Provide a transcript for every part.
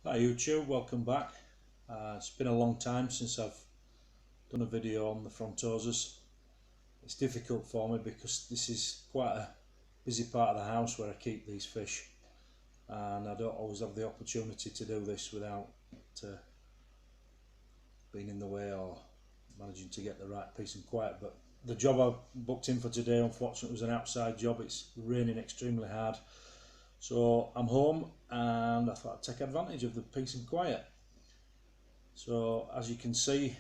Hi YouTube, welcome back. It's been a long time since I've done a video on the Frontosas. It's difficult for me because this is quite a busy part of the house where I keep these fish, and I don't always have the opportunity to do this without being in the way or managing to get the right peace and quiet. But the job I booked in for today unfortunately was an outside job. It's raining extremely hard. So I'm home and I thought I'd take advantage of the peace and quiet. So as you can see,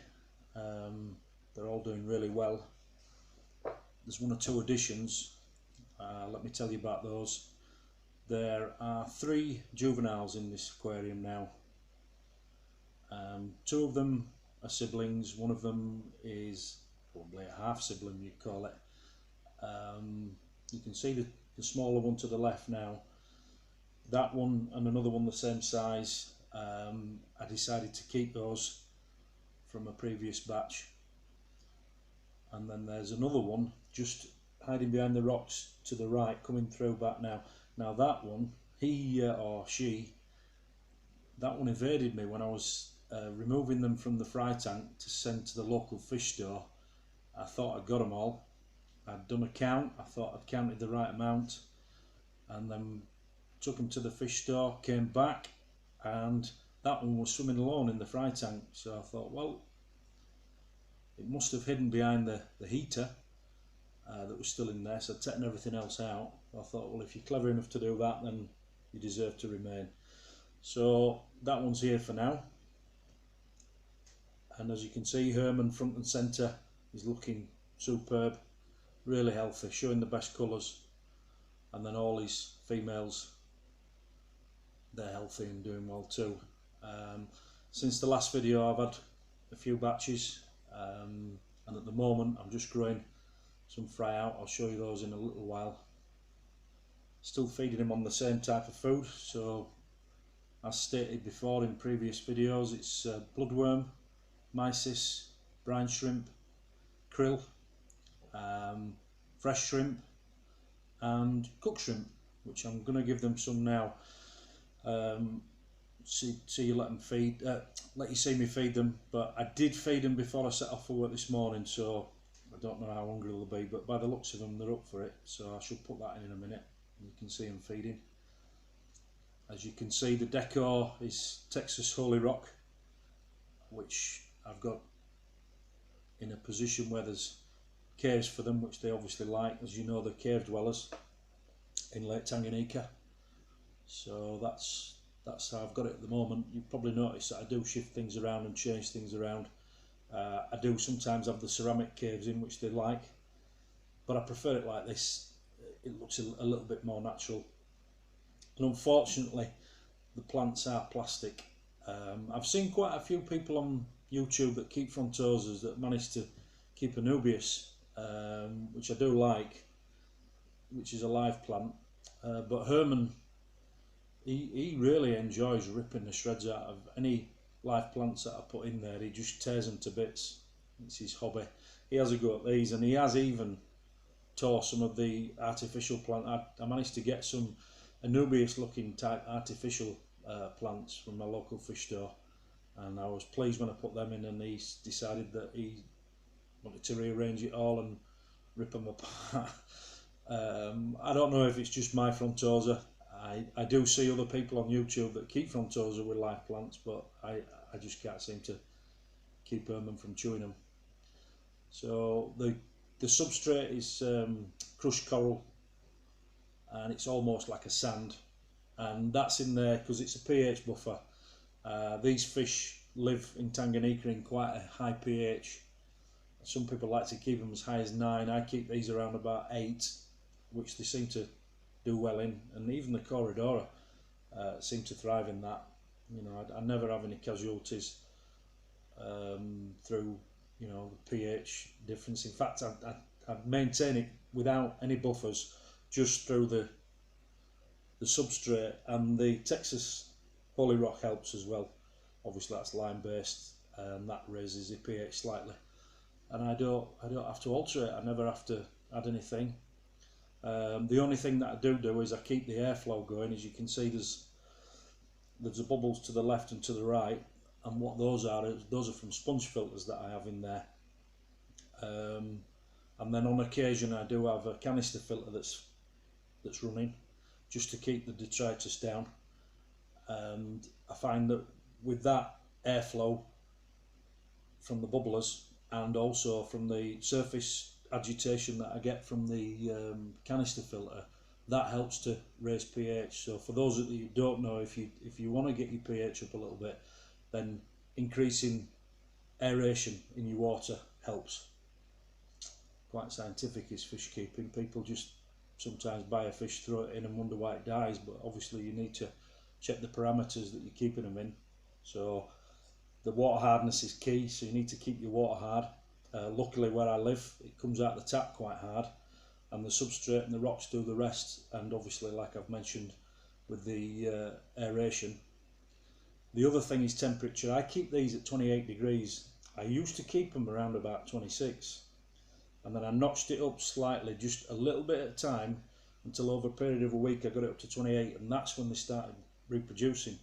they're all doing really well. There's one or two additions. Let me tell you about those. There are 3 juveniles in this aquarium now. 2 of them are siblings. One of them is probably a half sibling, you'd call it. You can see the smaller one to the left now. That one and another one the same size. I decided to keep those from a previous batch, and then there's another one just hiding behind the rocks to the right, coming through back now. Now that one, he or she, that one evaded me when I was removing them from the fry tank to send to the local fish store. I thought I'd got them all. I'd done a count, I thought I'd counted the right amount, and then took them to the fish store, came back, and that one was swimming alone in the fry tank. So I thought, well, it must have hidden behind the heater that was still in there, so I'd taken everything else out. I thought, well, if you're clever enough to do that, then you deserve to remain. So that one's here for now, and as you can see, Herman front and centre is looking superb, really healthy, showing the best colours, and then all his females, they're healthy and doing well too. Since the last video I've had a few batches, and at the moment I'm just growing some fry out. I'll show you those in a little while. Still feeding him on the same type of food, so as stated before in previous videos, it's bloodworm, mysis, brine shrimp, krill, fresh shrimp and cooked shrimp, which I'm going to give them some now. See you let them feed, let you see me feed them, but I did feed them before I set off for work this morning, so I don't know how hungry they'll be, but by the looks of them they're up for it, so I should put that in a minute. You can see them feeding. As you can see, the decor is Texas Holy Rock, which I've got in a position where there's caves for them, which they obviously like. As you know, they're cave dwellers in Lake Tanganyika. So that's how I've got it at the moment. You've probably noticed that I do shift things around and change things around. I do sometimes have the ceramic caves in, which they like, but I prefer it like this. It looks a little bit more natural. And unfortunately, the plants are plastic. I've seen quite a few people on YouTube that keep Frontosas that manage to keep a Nubius, which I do like, which is a live plant. But Herman, he really enjoys ripping the shreds out of any live plants that I put in there. He just tears them to bits. It's his hobby. He has a go at these, and he has even tore some of the artificial plant. I managed to get some Anubius looking type artificial plants from my local fish store, and I was pleased when I put them in, and he decided that he wanted to rearrange it all and rip them apart. I don't know if it's just my Frontosa. I do see other people on YouTube that keep Frontosa with live plants, but I just can't seem to keep Herman from chewing them. So the substrate is crushed coral, and it's almost like a sand, and that's in there because it's a pH buffer. These fish live in Tanganyika in quite a high pH. Some people like to keep them as high as 9. I keep these around about 8, which they seem to do well in, and even the Corridora seem to thrive in that. You know, I never have any casualties through, you know, the pH difference. In fact, I maintain it without any buffers, just through the substrate, and the Texas Holy Rock helps as well. Obviously that's lime based, and that raises the pH slightly, and I don't have to alter it. I never have to add anything. The only thing that I do is I keep the airflow going. As you can see, there's there's the bubbles to the left and to the right, and what those are from sponge filters that I have in there. And then on occasion I do have a canister filter that's running, just to keep the detritus down. And I find that with that airflow from the bubblers and also from the surface agitation that I get from the canister filter, that helps to raise pH. So for those that you don't know, if you want to get your pH up a little bit, then increasing aeration in your water helps. Quite scientific is fish keeping. People just sometimes buy a fish, throw it in and wonder why it dies, but obviously you need to check the parameters that you're keeping them in. So the water hardness is key, so you need to keep your water hard. Luckily where I live, it comes out the tap quite hard, and the substrate and the rocks do the rest, and obviously, like I've mentioned with the aeration. The other thing is temperature. I keep these at 28 degrees. I used to keep them around about 26, and then I notched it up slightly, just a little bit at a time, until over a period of a week I got it up to 28, and that's when they started reproducing.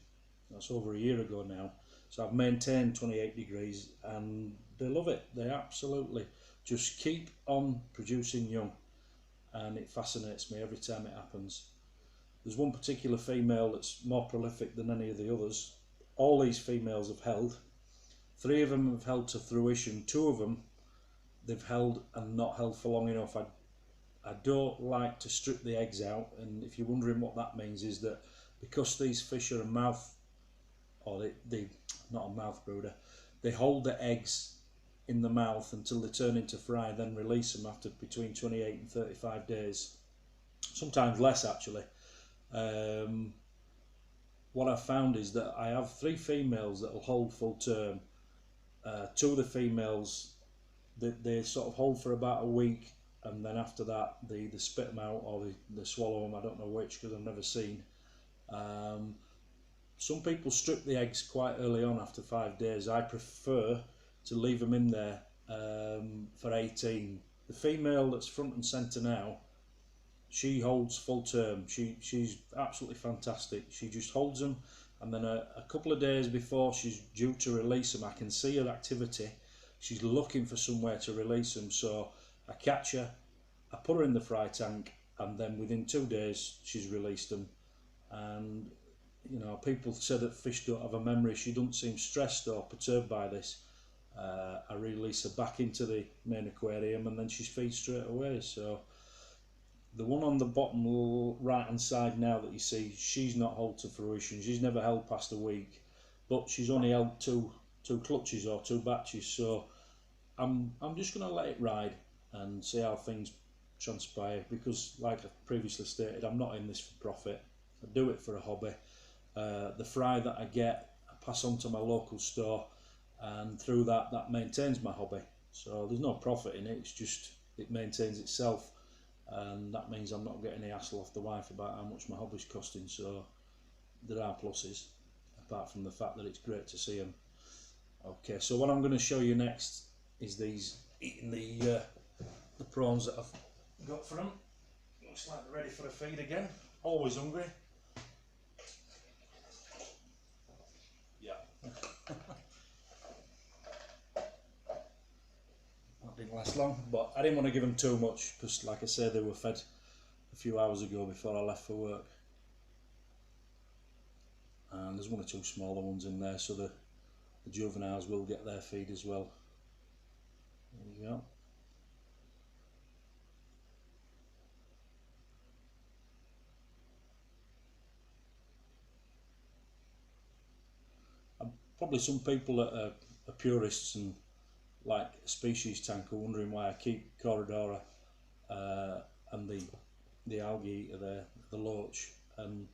That's over a year ago now. So I've maintained 28 degrees, and they love it. They absolutely just keep on producing young, and it fascinates me every time it happens. There's one particular female that's more prolific than any of the others. All these females have held. 3 of them have held to fruition. 2 of them they've held and not held for long enough. I don't like to strip the eggs out, and if you're wondering what that means, is that because these fish are a mouth, or they not a mouth brooder, they hold the eggs in the mouth until they turn into fry, then release them after between 28 and 35 days, sometimes less actually. What I've found is that I have 3 females that will hold full term. 2 of the females, they sort of hold for about a week, and then after that they spit them out, or they swallow them. I don't know which, because I've never seen. Some people strip the eggs quite early on after 5 days. I prefer to leave them in there for 18. The female that's front and centre now, she holds full term. She's absolutely fantastic. She just holds them, and then a couple of days before she's due to release them, I can see her activity. She's looking for somewhere to release them, so I catch her, I put her in the fry tank, and then within 2 days she's released them. And you know, people say that fish don't have a memory. She doesn't seem stressed or perturbed by this. I release her back into the main aquarium, and then she's feed straight away. So the one on the bottom right hand side now that you see, she's not held to fruition. She's never held past a week, but she's only held two clutches or 2 batches. So I'm just going to let it ride and see how things transpire, because like I previously stated, I'm not in this for profit. I do it for a hobby. The fry that I get, I pass on to my local store, and through that maintains my hobby. So there's no profit in it, it's just it maintains itself, and that means I'm not getting any hassle off the wife about how much my hobby's costing. So there are pluses, apart from the fact that it's great to see them. Okay, so what I'm going to show you next is these eating the prawns that I've got for them. Looks like they're ready for a feed again. Always hungry. Yeah. That didn't last long, but I didn't want to give them too much, because like I said, they were fed a few hours ago before I left for work. And there's 1 or 2 smaller ones in there, so the juveniles will get their feed as well. There you go. Probably some people that are purists and like a species tank are wondering why I keep Corridora and the algae eater there, the loach, and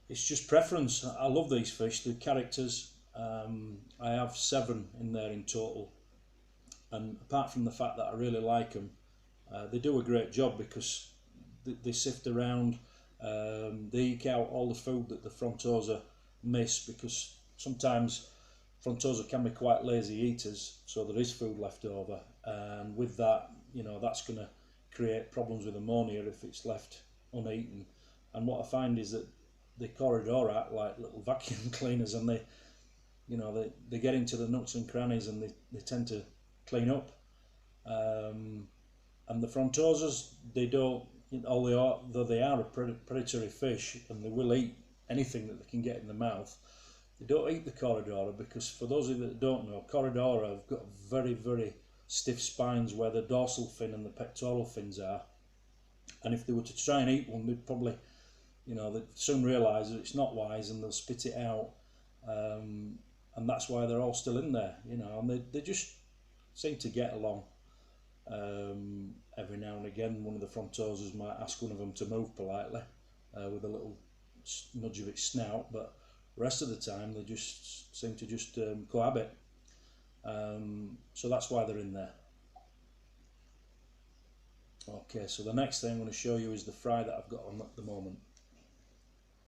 it's just preference. I love these fish, the characters. I have 7 in there in total, and apart from the fact that I really like them, they do a great job, because they sift around, they eke out all the food that the Frontosa miss, because sometimes Frontosa can be quite lazy eaters, so there is food left over, and with that, you know, that's going to create problems with ammonia if it's left uneaten. And what I find is that the corridor out like little vacuum cleaners, and they get into the nooks and crannies, and they tend to clean up. And the Frontosas, they don't, though they are a predatory fish and they will eat anything that they can get in the mouth, they don't eat the Corridora, because for those of you that don't know, Corridora have got very, very stiff spines where the dorsal fin and the pectoral fins are, and if they were to try and eat one, they'd probably, they'd soon realise that it's not wise and they'll spit it out, and that's why they're all still in there, and they just seem to get along. Every now and again one of the Frontosas might ask one of them to move politely with a little nudge of its snout, but the rest of the time they just seem to just cohabit, so that's why they're in there. Okay, so the next thing I'm going to show you is the fry that I've got on at the moment.